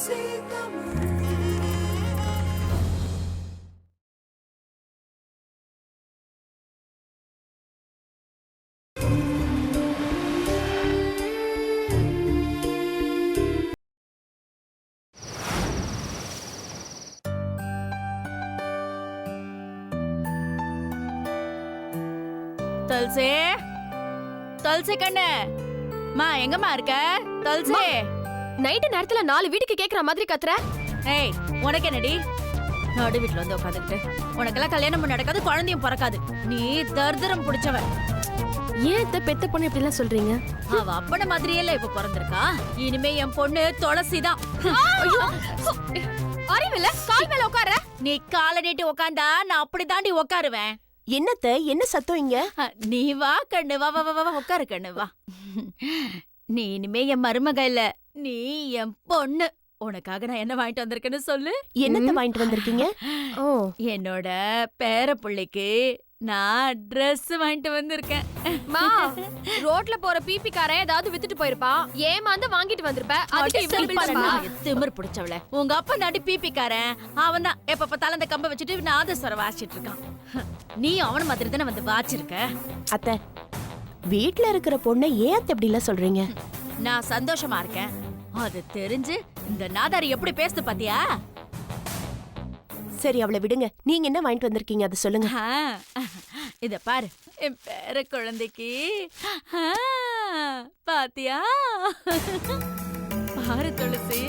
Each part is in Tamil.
துளசி, துளசி கண்ணு, மா எங்கம்மா இருக்க? துளசி, நைட்டு நேரத்துல 4 வீட்டுக்கு கேக்குற மாதிரி கத்துற. ஏய் உனக்கு என்னடி? நடு வீட்டுல வந்து உட்காந்துக்கிட்டு உனக்கெல்லாம் கல்யாணம் நடக்காது, குழந்தையும் பிறக்காது. நீ தர்தரம் பிடிச்சவ. ஏன் இந்த பெத்த பொண்ணு இப்படி எல்லாம் சொல்றீங்க? அவ அப்பன மாதிரியே இல்ல இப்ப பிறந்திருக்கா. இனிமே என் பொண்ணு துளசிதான். அறிவில்ல, கால் மேல உட்கார. நீ காலை நீட்டி உட்காந்தா நான் அப்படி தாண்டி உட்காருவேன். என்னத்த என்ன சத்தம் இங்க? நீ வா கண்ணு, வா வா வா உட்காரு கண்ணு வா. நீ இனிமே என் மருமக இல்ல, நீ என் பொண்ணு. உனக்காக நான் என்ன வாங்கிட்டு வந்திருக்கேன்னு சொல்லு. என்னத்த வாங்கிட்டு வந்திருக்கீங்க? ஓ, என்னோட பேர பிள்ளைக்கு நான் Dress வாங்கிட்டு வந்திருக்கேன். மா, ரோட்ல போற பிபி காரன் ஏதாவது வித்துட்டு போயிருப்பான், ஏமாந்து வாங்கிட்டு வந்திருப்ப. அதுக்கு இவ்வளவு பில் பண்ணா? திமிர் பிடிச்சவள. உங்க அப்பா நாடி பிபி காரன் அவன் தான். எப்ப பார்த்தாலும் அந்த கம்ப வச்சுட்டு நாதஸ்வரம் வாசிச்சிட்டு இருக்கான். நீ அவன மாதிரி தானே வந்து வாச்சிருக்க. அத்தை, வீட்ல இருக்கிற பொண்ணை ஏன் அத்தை இப்படி எல்லாம் சொல்றீங்க? நான் சந்தோஷமா இருக்கேன். அது தெரிஞ்சு இந்த நாதாரி எப்படி பேசுது பாத்தியா? சரி, அவளை விடுங்க. நீங்க என்ன வாங்கிட்டு வந்திருக்கீங்க அதை சொல்லுங்க. இத பாரு, என் பேர குழந்தைக்கு. பாத்தியா? பாரு துளசி.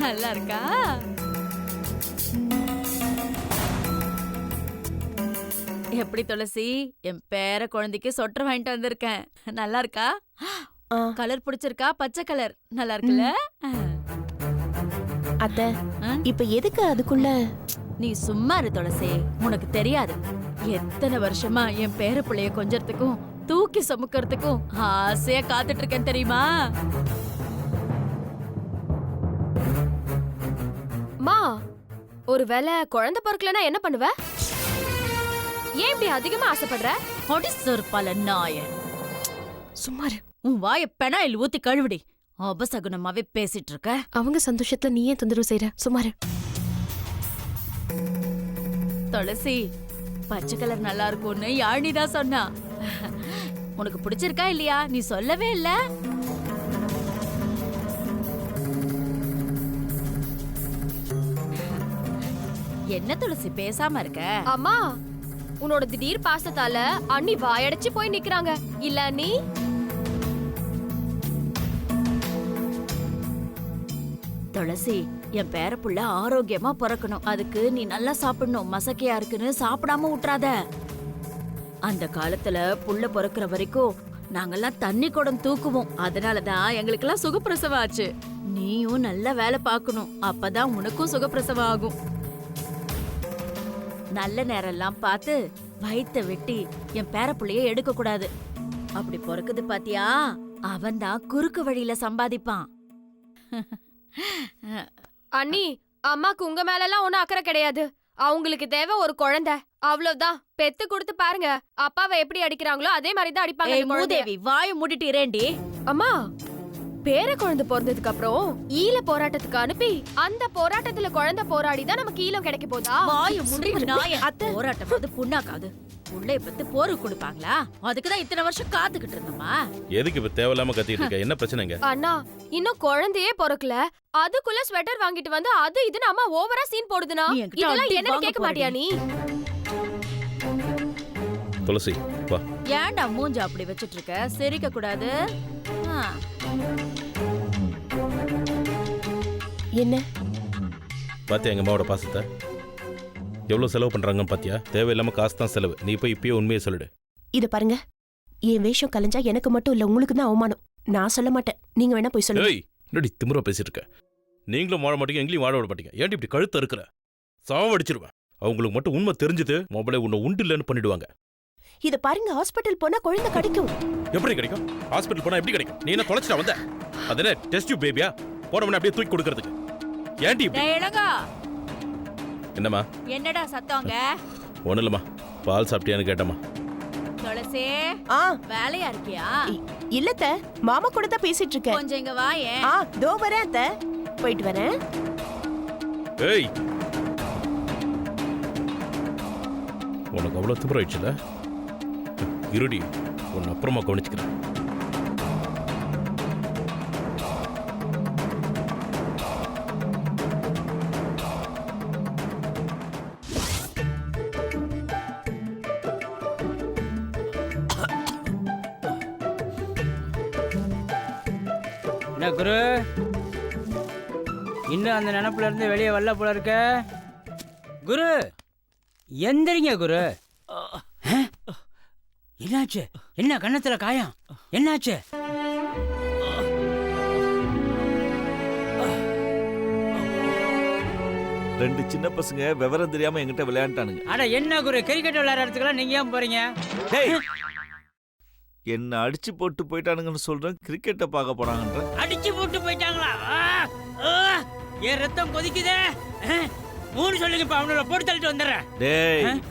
நல்லா இருக்கா? எப்படி துளசி, என் பேர குழந்தைக்கு சொட்டர் வாங்கிட்டு வந்திருக்கேன். நல்லா இருக்கா? கலர் பிடிச்சிருக்கா? பச்சை கலர் நல்லா இருக்குல்ல? அத்தை, இப்ப எதுக்கு அதுக்குள்ள? நீ சும்மா இரு துளசி, உனக்கு தெரியாது. எத்தனை வருஷமா என் பேர பிள்ளைய கொஞ்சறதுக்கும் தூக்கி சுமக்கிறதுக்கும் ஆசையா காத்துட்டு இருக்கேன் தெரியுமா? மா, ஒருவேளை குழந்தை பிறக்கலனா என்ன பண்ணுவ? ஏன் இப்படி அதிகமா ஆசைப்படுற? அடி சொற்பால நாய. சும்மாரு. உன் வாய பெனாயில் ஊத்தி கழுவிடி. அபசகுனமாவே பேசிட்டு இருக்க. அவங்க சந்தோஷத்துல நீ ஏன் தொந்தரவு செய்யற? சும்மாரு. துளசி, பச்சை கலர் நல்லா இருக்கும்னு யாழினிதான் சொன்னா. உனக்கு பிடிச்சிருக்கா இல்லையா? நீ சொல்லவே இல்ல. என்ன துளசி பேசாம இருக்க? அம்மா, உன்னோட திடீர் பாசத்தால அண்ணி வாயடைச்சு போய் நிக்கறாங்க. இல்ல நீ? துளசி, என் பேரப்புள்ள ஆரோக்கியமா பிறக்கணும். அதுக்கு நீ நல்லா சாப்பிடணும். மசக்கையா இருக்குன்னு சாப்பிடாம விட்டுறாத. அந்த காலத்துல புள்ள பிறக்கிற வரைக்கும் நாங்கெல்லாம் தண்ணி குடம் தூக்குவோம். அதனாலதான் எங்களுக்கெல்லாம் சுகப்பிரசவம் ஆச்சு. நீயும் நல்ல வேலை பார்க்கணும். அப்பதான் உனக்கும் சுகப்பிரசவம் ஆகும். நல்ல நேரம் எல்லாம் பார்த்து வயித்தை வெட்டி என் பேரப்புள்ளைய எடுக்க கூடாது. அப்படி பிறக்குது பாத்தியா, அவன் தான் குறுக்கு வழியில சம்பாதிப்பான். அண்ணி, அம்மாக்கு உங்க மேல எல்லாம் ஒண்ணும் அக்கறை கிடையாது. அவங்களுக்கு தேவை ஒரு குழந்தை, அவ்வளவுதான். பெத்து கொடுத்து பாருங்க, அப்பாவை எப்படி அடிக்கிறாங்களோ அதே மாதிரி தான் அடிப்பாங்க. மூதேவி, வாயை மூடிட்டு இரேண்டி. அம்மா, பேர குழந்தை பிறந்ததுக்கு அப்புறம் ஈழ போராட்டத்துக்கு அனுப்பி அந்த போராட்டத்துல குழந்தை போராடி தான் நமக்கு ஈழம் கிடைக்க போதா? வாயை மூடி நாய. போராட்டம் போது புண்ணாக்காது. புள்ளைய பத்தி போரு கொடுப்பாங்களா? அதுக்குதான் இத்தனை வருஷம் காத்துக்கிட்டு இருந்தோமா? எதுக்கு இப்ப தேவையில்லாம கத்திட்டு இருக்க? என்ன பிரச்சனைங்க? அண்ணா, இன்னும் குழந்தையே பிறக்கல, அதுக்குள்ள ஸ்வெட்டர் வாங்கிட்டு வந்து அது இதுன்னு அம்மா ஓவரா சீன் போடுதுனா இதெல்லாம் என்னன்னு கேட்க மாட்டியா நீ? துளசி, வா. ஏன்டா மூஞ்ச அப்படி வச்சிட்டு இருக்க? சிரிக்க கூடாது. என்ன பாத்தியா எங்க அம்மாவோட பாசத்தை? எவ்வளவு செலவு பண்றாங்கன்னு பாத்தியா? தேவையில்லாம காசு தான் செலவு. நீ போய் இப்பயே உண்மையை சொல்லிடு. இத பாருங்க, என் வேஷம் கலைஞ்சா எனக்கு மட்டும் இல்ல, உங்களுக்கு தான் அவமானம். நான் சொல்ல மாட்டேன், நீங்க வேணா போய் சொல்லுங்க. ஏய், என்னடி திமிரா பேசிட்டு இருக்க? நீங்களும் வாழ மாட்டீங்க, எங்களையும் வாழ விட மாட்டீங்க. ஏன்டி இப்படி கழுத்து இருக்கிற? சாவடிச்சிருவேன். அவங்களுக்கு மட்டும் உண்மை தெரிஞ்சது மொபைலை உன்னை உண்டு இல்லைன்னு பண்ணிடுவாங்க. இத பாருங்க, ஹாஸ்பிட்டல் போனா குழந்தை கிடைக்கும். எப்படி கிடைக்கும்? ஹாஸ்பிட்டல் போனா எப்படி கிடைக்கும்? நீ என்ன தொலைச்சிட்டா வந்த? அதனே டெஸ்ட் டியூப் பேபியா? போனவனே அப்படியே தூக்கி கொடுக்கிறதுக்கு. ஏன்டி இப்படி? இளங்கா, என்னம்மா? என்னடா சத்தங்க? ஒண்ணும் இல்லம்மா. பால் சாப்பிட்டியான்னு கேட்டம்மா. துளசி ஆ வேலையா இருக்கியா? இல்லத்த, மாமா கூட தான் பேசிட்டு இருக்கேன். கொஞ்சம் இங்க வா. ஏன் ஆ தோ வரேன் அத்தை, போயிட்டு வரேன். ஏய், உனக்கு அவ்வளோ திமிராயிடுச்சுல? இருடி, உன்னை அப்புறமா கவனிச்சுக்கிறேன். என்ன குரு, இன்னும் அந்த நினப்புல இருந்து வெளியே வரல போல இருக்க. குரு எந்திரிங்க குரு. என்னாச்சு? என்ன கண்ணத்துல காயம்? என்னாச்சு? ரெண்டு சின்ன பசங்க விவரம் தெரியாம என்கிட்ட விளையாண்டானுங்க. அட என்ன குரு, கிரிக்கெட் விளையாடுற இடத்துக்குலாம் நீங்க ஏன் போறீங்க? டேய், என்ன அடிச்சு போட்டு போயிட்டானுங்கன்னு சொல்றேன், கிரிக்கெட்டை பார்க்க போறாங்கன்ற. அடிச்சு போட்டு போயிட்டாங்களா? என் ரத்தம் கொதிக்குதே. 3 சொல்லுங்கப்பா, அவனோட போட்டு தள்ளிட்டு வந்துடுறேன். டேய்,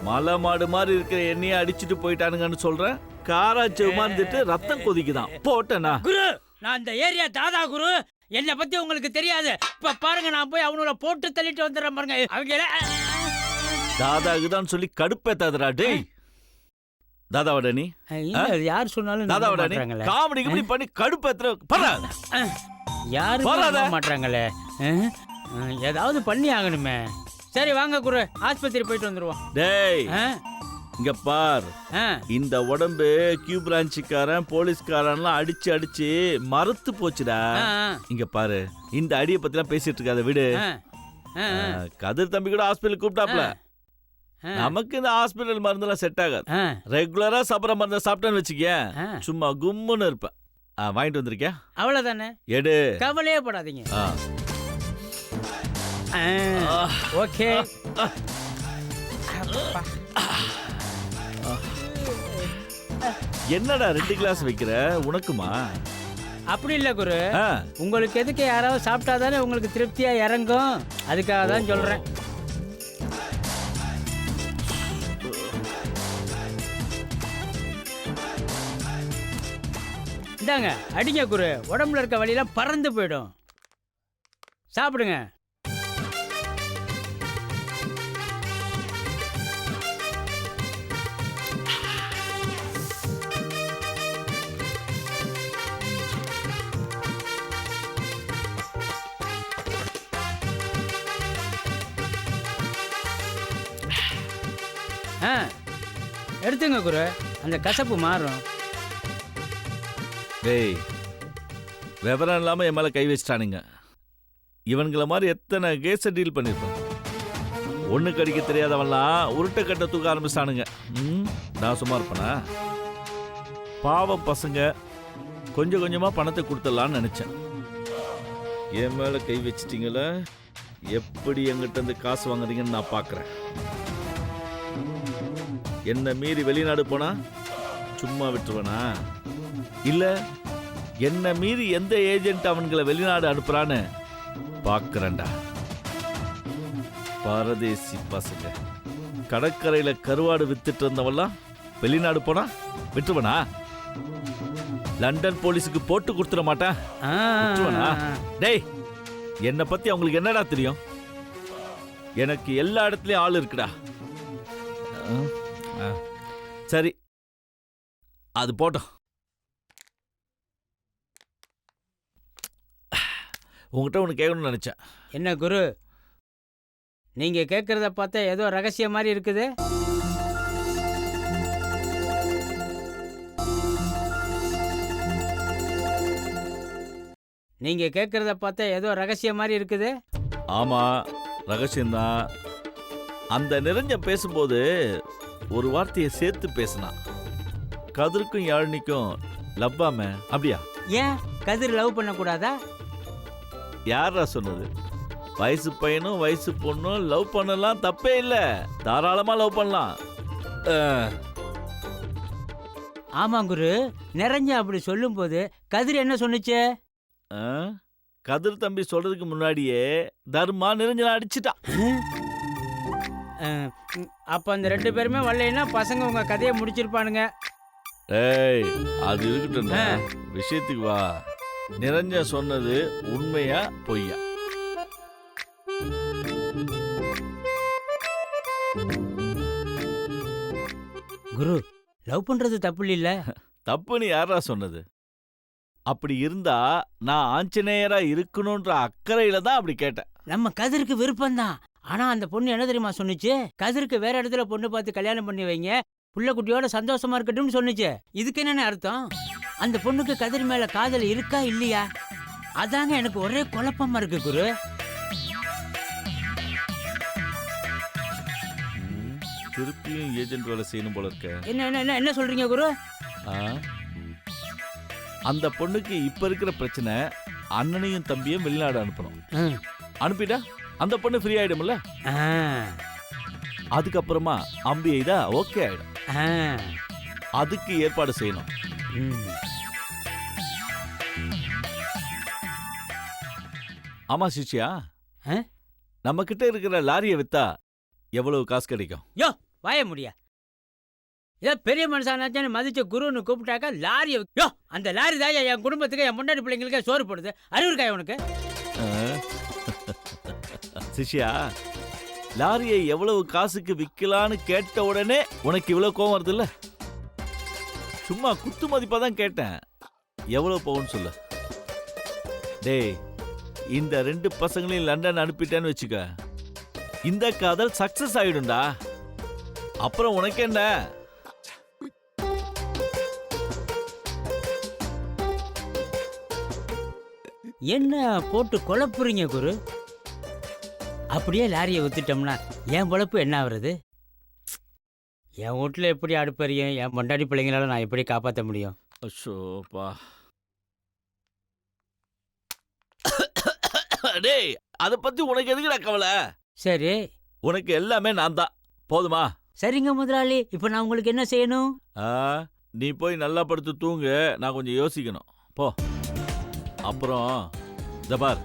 மலை மாடு மாதிரி இருக்கிற என்னைய அடிச்சுட்டு போயிட்டானுங்கன்னு சொல்றேன், காராச்சவமா இருந்துட்டு ரத்தம் கொதிக்குதான். போட்டேனா? குரு, நான் இந்த ஏரியா தாதா குரு, என்னை பத்தி உங்களுக்கு தெரியாது. இப்ப பாருங்க, நான் போய் அவனோட போட்டு தள்ளிட்டு வந்துடுறேன் பாருங்க. அவங்க தாதாக்குதான் சொல்லி கடுப்பேத்தாதடா. டேய், தாதாவடா நீ? யார் சொன்னாலும் தாதாவடா நீ? காமெடி இப்படி பண்ணி கடுப்பேத்துற பரா. யாரும் நம்ப மாட்டாங்களே. ஏதாவது பண்ணி ஆகணுமே. சரி வாங்க குரு, ஆஸ்பத்திரி போயிட்டு வந்துருவோம். டேய், இங்க பார், இந்த உடம்பு கியூ பிரான்ச்சுக்காரன் போலீஸ்காரன்லாம் அடிச்சு அடிச்சு மறுத்து போச்சுடா. இங்க பாரு, இந்த அடியை பத்திலாம் பேசிட்டு இருக்காத விடு. கதிர் தம்பி கூட ஹாஸ்பிட்டல் கூப்பிட்டாப்ல. நமக்கு இந்த ஹாஸ்பிட்டல் மருந்தெல்லாம் செட் ஆகாது. ரெகுலரா சாப்பிட்ற மருந்த சாப்பிட்டேன்னு வச்சுக்க, சும்மா கும்முன்னு இருப்பேன். வாங்கிட்டு வந்திருக்கேன், அவ்வளவுதானே. எடு, கவலையே படாதீங்க. ஓகே. என்னடா 2 கிளாஸ் வைக்கிற? உனக்குமா? அப்படி இல்ல குரு, உங்களுக்கு எதுக்கு யாராவது சாப்பிட்டாதானே உங்களுக்கு திருப்தியா இறங்கும், அதுக்காக தான் சொல்றேன். இந்தாங்க, அடிங்க குரு, உடம்புல இருக்க வலியெல்லாம் பறந்து போயிடும். சாப்பிடுங்க. எடுத்துங்க குரு, அந்த கசப்பு மாறும். டேய், விவரம் இல்லாம என் மேல கை வச்சிட்டானுங்க. இவன்களை மாதிரி எத்தனை கேஸை டீல் பண்ணிருப்பேன். ஒண்ணு கடிக்க தெரியாதவன்லாம் உருட்டை கட்ட தூக்க ஆரம்பிச்சிட்டானுங்க. நான் சும்மா இருப்பேனா? பாவம் பசங்க, கொஞ்சம் கொஞ்சமா பணத்தை கொடுத்துடலான்னு நினைச்சேன். என் மேல கை வச்சிட்டீங்களா? எப்படி எங்கிட்ட இருந்து காசு வாங்குறீங்கன்னு நான் பாக்குறேன். என்ன மீறி வெளிநாடு போனா சும்மா விட்டுருவேனா? இல்ல என்ன மீறி எந்த ஏஜென்ட் அவன்களை வெளிநாடு அனுப்புறான்னு பாக்குறேன்டா. பாரதேசி பசங்க, கடற்கரையில கருவாடு வித்துட்டு இருந்தவெல்லாம் வெளிநாடு போனா விட்டுருவனா? லண்டன் போலீஸுக்கு போட்டு கொடுத்துட மாட்டேன். விட்டுருவனா? டேய், என்னை பத்தி அவங்களுக்கு என்னடா தெரியும்? எனக்கு எல்லா இடத்துலயும் ஆள் இருக்குடா. சரி, அது போட்டோம். உங்ககிட்ட ஒன்று கேட்கணும்னு நினைச்சேன். என்ன குரு, நீங்க கேட்கறத பார்த்தா ஏதோ ரகசியம் மாதிரி இருக்குது. நீங்க கேட்கறத பார்த்தா ஏதோ ரகசியம் மாதிரி இருக்குது. ஆமா, ரகசியம்தான். அந்த நிரஞ்சன் பேசும்போது ஒரு வார்த்தையை சேர்த்து பேசினான். கதிருக்கும் யாழினிக்கும் லவ்வாம. அப்படியா? ஏன் கதிர் லவ் பண்ணக்கூடாதா? யாரா சொன்னது? வயசு பையனும் வயசு பொண்ணும் லவ் பண்ணலாம், தப்பே இல்ல. தாராளமா லவ் பண்ணலாம். ஆமா குரு, நிறைஞ்ச அப்படி சொல்லும் போது கதிர் என்ன சொன்னுச்சு? கதிர் தம்பி சொல்றதுக்கு முன்னாடியே தர்மா நிரஞ்சன அடிச்சுட்டான். அப்போ அந்த 2 பேருமே வரலைன்னா பசங்க உங்கள் கதையை முடிச்சிருப்பானுங்க. ஏய் அது இருக்கட்டும்டா, விஷயத்துக்கு வா. நிரஞ்சன் சொன்னது உண்மையா பொய்யா? குரு, லவ் பண்ணுறது தப்பு இல்ல. தப்புன்னு யாரா சொன்னது? அப்படி இருந்தா நான் ஆஞ்சநேயரா இருக்கணும்ன்ற அக்கறையில தான் அப்படி கேட்டேன். நம்ம கதிருக்கு விருப்பம்தான். ஆனா அந்த பொண்ணு என்ன தெரியுமா சொன்னுச்சு? கதிருக்கு வேற இடத்துல பொண்ணு பார்த்து கல்யாணம் பண்ணி வைங்க, புள்ள குட்டியோட சந்தோஷமா இருக்கட்டும்னு சொன்னுச்சு. இதுக்கு என்னென்ன அர்த்தம்? அந்த பொண்ணுக்கு கதிர் மேல காதல் இருக்கா இல்லையா? அதாங்க எனக்கு ஒரே குழப்பமா இருக்கு குரு. திருப்பியும் ஏஜென்ட் வேலை செய்யணும் போல இருக்க. என்ன என்ன என்ன சொல்றீங்க குரு? ஆ? அந்த பொண்ணுக்கு இப்ப இருக்கிற பிரச்சனை அண்ணனையும் தம்பியும் வெளிநாடு அனுப்பணும். அனுப்பிட்டா அந்த பொண்ணு ஃப்ரீ ஆயிடும்ல. அதுக்கப்புறமா அம்பி ஐதா ஓகே ஆயிடும். அதுக்கு ஏற்பாடு செய்யணும். ஆமா சிஷ்யா, நம்ம கிட்ட இருக்கிற லாரியை வித்தா எவ்வளவு காசு கிடைக்கும்? யோ வாய முடியா, ஏதோ பெரிய மனுஷனாச்சும் மதிச்ச குருன்னு கூப்பிட்டாக்கா லாரி. யோ அந்த லாரி தான் என் குடும்பத்துக்கு என் முன்னாடி பிள்ளைங்களுக்கு சோறு போடுது. அறிவுருக்காய் உனக்கு? சிஷ்யா, லாரியை எவ்வளவு காசுக்கு விற்கலான்னு கேட்ட உடனே உனக்கு இவ்வளவு கோவம் வருது இல்ல? சும்மா குத்து மதிப்பா தான் கேட்டேன். எவ்வளவு போகும்னு சொல்லு. டேய், இந்த 2 பசங்களையும் லண்டன் அனுப்பிட்டேன்னு வச்சுக்க, இந்த காதல் சக்சஸ் ஆயிடும்டா. அப்புறம் உனக்கு என்ன? என்ன போட்டு குழப்புறீங்க குரு? அப்படியே லாரியை வித்துட்டோம்னா என் பொழப்பு என்ன ஆகுறது? என் வீட்டில் எப்படி அடுப்பறியும், என் பொண்டாடி பிள்ளைங்களால நான் எப்படி காப்பாற்ற முடியும்? அச்சோப்பா. டேய், அதை பத்தி உனக்கு எதுக்குடா கவலை? சரி, உனக்கு எல்லாமே நான் தான், போதுமா? சரிங்க முதலாளி, இப்போ நான் உங்களுக்கு என்ன செய்யணும்? நீ போய் நல்லா படுத்து தூங்கு, நான் கொஞ்சம் யோசிக்கணும். போ. அப்புறம் ஜபார்,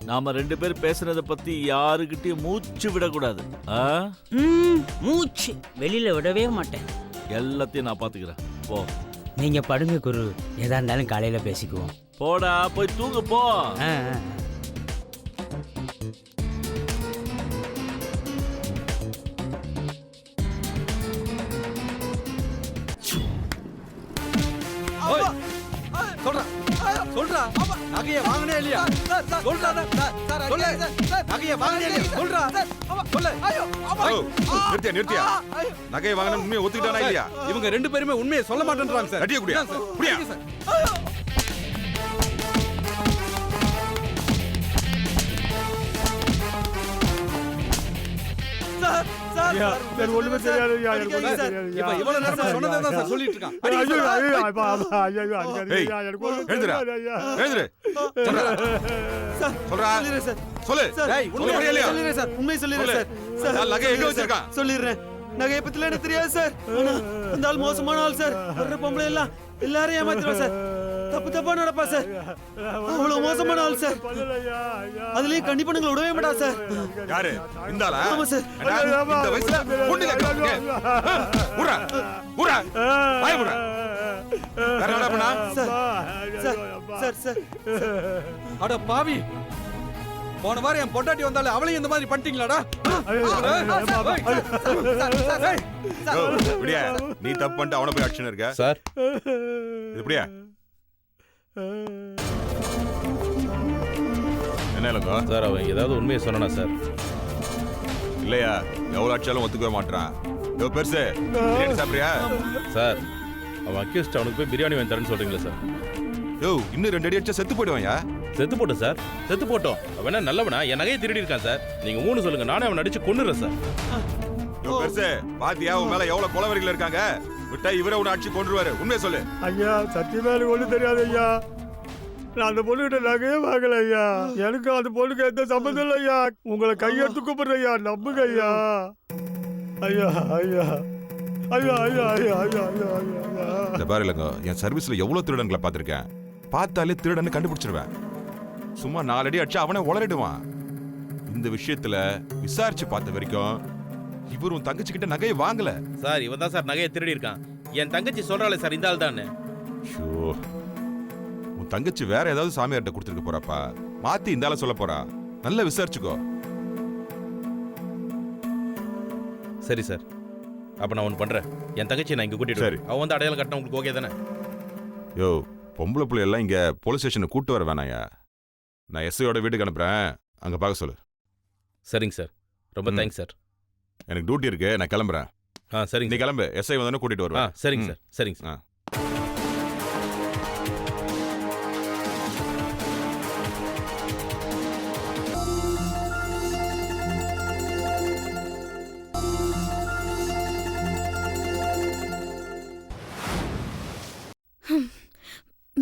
நாம 2 பேர் பேசுறத பத்தி யாருக்கிட்டையும் மூச்சு விடக்கூடாது. மூச்சு வெளியில விடவே மாட்டேன். எல்லாத்தையும் நான் பாத்துக்கிறேன். போ. நீங்க படுங்க குரு, எதா இருந்தாலும் காலையில பேசிக்குவோம். போடா, போய் தூங்கு போ. சொல்றா நகைய வாங்கினே இல்லையா? சொல்றா நகைய வாங்கினே இல்லையா? சொல்றா சொல்லு. நிறுத்தியா நகையை வாங்கின உண்மையை ஒத்துக்கிட்டானா இல்லையா? இவங்க 2 பேருமே உண்மையை சொல்ல மாட்டேன்றாங்க சார். அடிய குடியா குடியா ஒண்ணுமே தெரியாது. இப்ப இவ்வளவு நேரமா சொன்னதான் சார் சொல்லிட்டு இருக்கான். சொல்லிடுறேன். நகையை பத்தில எனக்கு தெரியாது சார். அந்த ஆள் மோசமான ஆள் சார். வர்ற பொம்பளை எல்லாம் எல்லாரும் ஏமாத்துறா சார். தப்பு தப்பா நடப்பா சார். அவ்வளவு மோசமான ஆள் சார். அதுலயும் கண்ணி பண்ணுங்களை விடவே மாட்டா சார். யாரு இந்த ஆளா? ஆமா சார். இந்த வயசுல பொண்ணு கேட்கறாங்க. ஊரா ஊரா வாய் ஊரா. வேற என்ன பண்ணா? சார் அட பாவி, போன வாரம் என் பொண்டாட்டி வந்தாலே அவளையும் இந்த மாதிரி பண்ணிட்டீங்களாடா? நீ தப்பு பண்ணிட்டு அவனை போய் ஆக்ஷன் இருக்க சார். இப்படியா என்ன இல்லைங்க சார், அவன் ஏதாவது உண்மையை சொன்னானா சார்? இல்லையா, எவ்வளவு ஆட்சியாலும் ஒத்துக்கவே மாட்டான். பெருசு சாப்பிடுறியா சார்? அவன் அக்யூஸ்ட், அவனுக்கு போய் பிரியாணி வாங்கி தரேன்னு சொல்றீங்களா சார்? இன்னும் 2 அடி அடிச்சா செத்து போயிடுவாயா? செத்து போட்டோம் சார், செத்து போட்டோம். அவன் நல்லவனா? என் நகையை திருடி இருக்கான் சார். நீங்க 3 சொல்லுங்க, நானே அவன் அடிச்சு கொன்னுறேன் சார். பெருசு பாத்தியா உன் மேல எவ்வளவு கொலவரிகள் இருக்காங்க. விட்டா இவரை உன்னை அடிச்சு கொன்றுவாரு. உண்மையை சொல்லு. ஐயா, சத்தியமா எனக்கு ஒண்ணும் தெரியாது ஐயா. நான் அந்த பொண்ணுகிட்ட நகையே வாங்கல ஐயா. எனக்கு அந்த பொண்ணுக்கு எந்த சம்பந்தம் இல்லை ஐயா. உங்களை கையெடுத்து கூப்பிடுறேன் ஐயா, நம்புங்க ஐயா. ஐயா ஐயா ஐயா ஐயா ஐயா ஐயா ஐயா. இந்த பாரு இல்லைங்க, என் சர்வீஸ்ல எவ்வளவு திருடன்களை பார்த்திருக்கேன். பார்த்தாலே திருடன்னு கண்டுபிடிச்சிருவேன். சும்மா 4 அடி அடிச்சா அவனே உளறிடுவான். இந்த விஷயத்துல விசாரிச்சு பார்த்த வரைக்கும் இவர் உன் தங்கச்சி கிட்ட நகையை வாங்கல. சார் இவன் தான் சார் நகையை திருடி இருக்கான். என் தங்கச்சி சொல்றாளே சார் இந்த ஆள் தானே. ஷோ, உன் தங்கச்சி வேற ஏதாவது சாமியார்ட்ட கொடுத்துருக்க போறாப்பா. மாத்தி இந்த ஆள சொல்ல போறா. நல்லா விசாரிச்சுக்கோ. சரி சார், அப்ப நான் ஒன்று பண்றேன். என் தங்கச்சி நான் இங்க கூட்டிட்டு சரி. வரேன். அவன் வந்து அடையாளம் கட்டினா உங்களுக்கு ஓகே தானே? யோ, பொம்பளை பிள்ளை எல்லாம் இங்க போலீஸ் ஸ்டேஷனுக்கு கூட்டு வர வேணாயா. நான் எஸ்ஐயோட வீட்டுக்கு அனுப்புறேன், அங்க பார்க்க சொல்லு. சரிங்க சார், ரொம்ப தேங்க்ஸ் சார். எனக்கு டியூட்டி இருக்கு, நான் கிளம்புறேன். சரிங்க நீ கிளம்பு, எஸ்ஐ வந்தோடனே கூட்டிட்டு வருவேன். சரிங்க சார், சரிங்க சார்.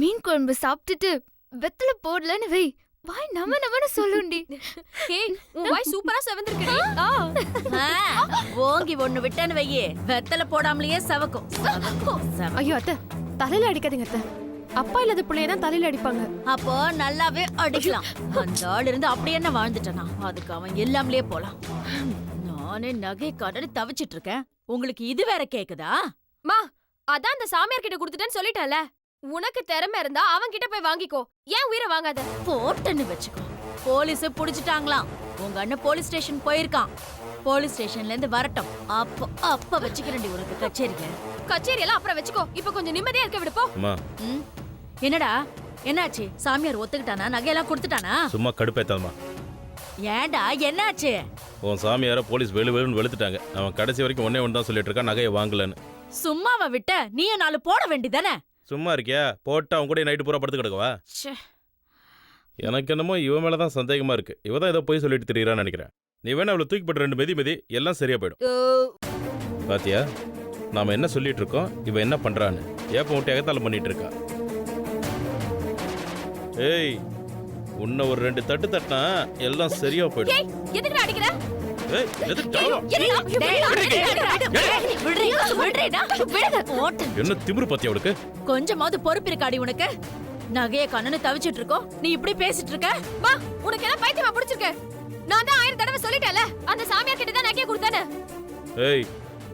மீன் குழம்பு சாப்பிட்டுட்டு வெத்தலை போடலன்னு வை, வாய் நமன்னு சொல்லுண்டி. ஏய், உன் வாய் சூப்பரா செவந்திருக்குடி. ஓங்கி ஒண்ணு விட்டேன்னு வையே, வெத்தலை போடாமலேயே சவக்கும். ஐயோ அத்தை, தலையில அடிக்காதீங்க அத்தை. அப்பா இல்லாத பிள்ளைய தான் தலையில அடிப்பாங்க. அப்போ நல்லாவே அடிக்கலாம். அந்த ஆள் இருந்து அப்படியே என்ன வாழ்ந்துட்டானா, அதுக்கு அவன் எல்லாமலே போலாம். நானே நகை கடன் தவிச்சிட்டு இருக்கேன், உங்களுக்கு இது வேற கேக்குதா? மா, அதான் அந்த சாமியார் கிட்ட கொடுத்துட்டேன்னு சொல்லிட்டேன்ல. உனக்கு திறமை இருந்தா அவன் கிட்ட போய் வாங்கிக்கோ, ஏன் உயிரை வாங்காத. போட்டன்னு வச்சுக்கோ. போலீஸ் புடிச்சிட்டாங்களாம். உங்க அண்ணன் போலீஸ் ஸ்டேஷன் போயிருக்கான். போலீஸ் ஸ்டேஷன்ல இருந்து வரட்டும், அப்ப வச்சுக்கிறேன்டி உனக்கு கச்சேரிங்க. கச்சேரி எல்லாம் அப்புறம் வச்சுக்கோ, இப்ப கொஞ்சம் நிம்மதியா இருக்க விடுப்போ. என்னடா என்னாச்சு? சாமியார் ஒத்துக்கிட்டானா? நகையெல்லாம் கொடுத்துட்டானா? சும்மா கடுப்பேத்தாதமா. ஏண்டா என்னாச்சு? உன் சாமியார போலீஸ் வெளுன்னு வெளுத்துட்டாங்க. அவன் கடைசி வரைக்கும் ஒன்னே ஒன்று தான் சொல்லிட்டு இருக்கான், நகையை வாங்கலன்னு. சும்மாவா விட்ட? நீயும் 4 போட வேண்டியதானே? சும்மா இருக்கியா? போட்டு அவன் கூட நைட்டு பூரா படுத்து கிடக்கவா? எனக்கு என்னமோ இவன் மேலதான் சந்தேகமா இருக்கு. இவ தான் ஏதோ போய் சொல்லிட்டு தெரியுறான்னு நினைக்கிறேன். நீ வேணா அவளை தூக்கி போட்டு 2 மிதி எல்லாம் சரியா போயிடும். பாத்தியா, நாம என்ன சொல்லிட்டு இருக்கோம், இவ என்ன பண்றான்னு. ஏப்ப விட்டு எகத்தாலும் பண்ணிட்டு இருக்கா. ஏய், உன்னை ஒரு 2 தட்டு தட்டினா எல்லாம் சரியா போயிடும். எதுக்கு அடிக்கிற? என்ன திமிரு பத்தி அவளுக்கு? கொஞ்சமாவது பொறுப்பு இருக்காடி உனக்கு? நகைய கண்ணனு தவிச்சிட்டு இருக்கோம், நீ இப்படி பேசிட்டு இருக்க? வா, உனக்கு என்ன பைத்தியமா பிடிச்சிருக்கு? நான் தான் 1000 தடவை சொல்லிட்டேன்ல, அந்த சாமியார் கிட்ட தான் நகைய கொடுத்தானே. ஏய்,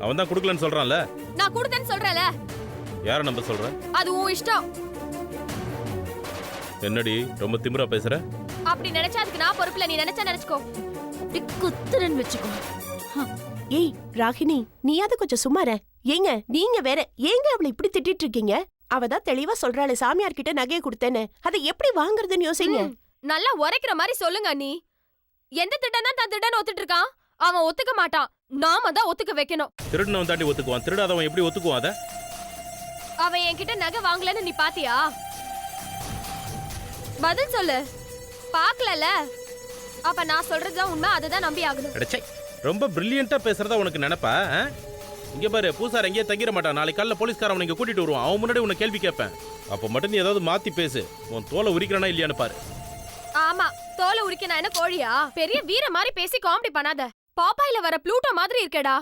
அவன் தான் கொடுக்கலன்னு சொல்றான்ல. நான் கொடுத்தேன்னு சொல்றேன்ல. யார நம்ப சொல்ற? அது உன் இஷ்டம். என்னடி ரொம்ப திமிரா பேசுற? அப்படி நினைச்சா அதுக்கு நான் பொறுப்புல, நீ நினைச்சா நினைச்சுக்கோ. குத்துறன்னு வச்சுக்கோ. ஏய் ராகினி, நீயாவது கொஞ்சம் சும்மார. ஏங்க நீங்க வேற ஏங்க அவளை இப்படி திட்டிட்டு இருக்கீங்க? அவ தான் தெளிவா சொல்றாளே சாமியார் கிட்ட நகையை கொடுத்தேன்னு. அதை எப்படி வாங்குறதுன்னு யோசிங்க. நல்லா உரைக்கிற மாதிரி சொல்லுங்க நீ. எந்த திட்டம் தான் திட்டம் ஒத்துட்டு இருக்கான்? அவன் ஒத்துக்க மாட்டான், நாம தான் ஒத்துக்க வைக்கணும். திருடனவன் தாண்டி ஒத்துக்குவான், திருடாதவன் எப்படி ஒத்துக்குவான்? அத அவன் என்கிட்ட நகை வாங்கலன்னு நீ பாத்தியா? பதில் சொல்லு. பாக்கலல, அப்ப நான் சொல்றதுதான் உண்மை, அதுதான் நம்பி ஆகணும். அடச்சே, ரொம்ப பிரில்லியண்டா பேசுறதா உனக்கு நினைப்பா? இங்க பாரு, பூசார் எங்கேயே தங்கிட மாட்டான். நாளைக்கு காலைல போலீஸ்காரன் இங்க கூட்டிட்டு வருவான். அவன் முன்னாடி உன்னை கேள்வி கேட்பேன். அப்ப மட்டும் நீ ஏதாவது மாத்தி பேசு. உன் தோலை உரிக்கிறானா இல்லையான்னு பாரு. ஆமா, தோலை உரிக்க நான் என்ன கோழியா? பெரிய வீர மாதிரி பேசி காமெடி பண்ணாத. பாப்பாயில வர ப்ளூட்டோ மாதிரி இருக்கேடா.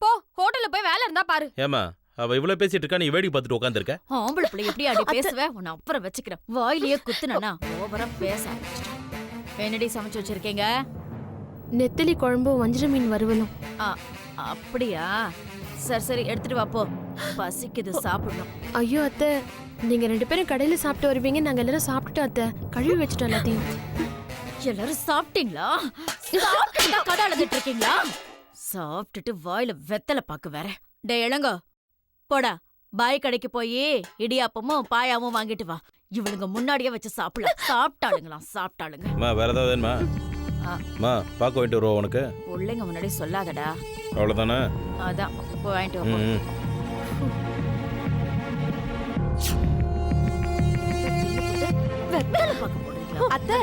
போ, ஹோட்டல்ல போய் வேலை இருந்தா பாரு. ஏமா, அவ இவ்வளவு பேசிட்டு இருக்கா, நீ வேடிக்கை பார்த்துட்டு உட்காந்துருக்க? ஆம்பளை பிள்ளை எப்படி அடி பேசுவ? உன்னை அப்புறம் வச்சுக்கிறேன். வாயிலேயே குத்துனா ஓவரா பேச ஆரம்பிச்சிட்டேன். என்னடி சமைச்சு வச்சிருக்கீங்க? நெத்தலி குழம்பு, வஞ்சிர மீன் வறுவலும். அப்படியா? சரி சரி, எடுத்துட்டு வா போ. பசிக்குது, சாப்பிடணும். ஐயோ அத்தை, நீங்க 2 பேரும் கடையில சாப்பிட்டு வருவீங்க, நாங்க எல்லாரும் சாப்பிட்டுட்டோம் அத்தை. கழுவி வச்சுட்டோம் எல்லாத்தையும். எல்லாரும் சாப்பிட்டீங்களா? சாப்பிட்டுட்டா கடை அழுதுட்டு இருக்கீங்களா? சாப்பிட்டுட்டு வாயில வெத்தலை பாக்கு வேற. டே இளங்கோ, போடா, பாய் கடைக்கு போய் இடியாப்பமும் பாயாவும் வாங்கிட்டு வா. இவளுங்க முன்னாடியே வச்சு சாப்பிடலாம். சாப்பிட்டாளுங்க. வேற ஏதாவது வேணுமா? பாக்க வாங்கிட்டு வருவோம் உனக்கு. பிள்ளைங்க முன்னாடி சொல்லாதடா. அவ்வளவுதானே? அதான், போய் வாங்கிட்டு வா. வெத்தலை பாக்க போடுறீங்களா? அத்தை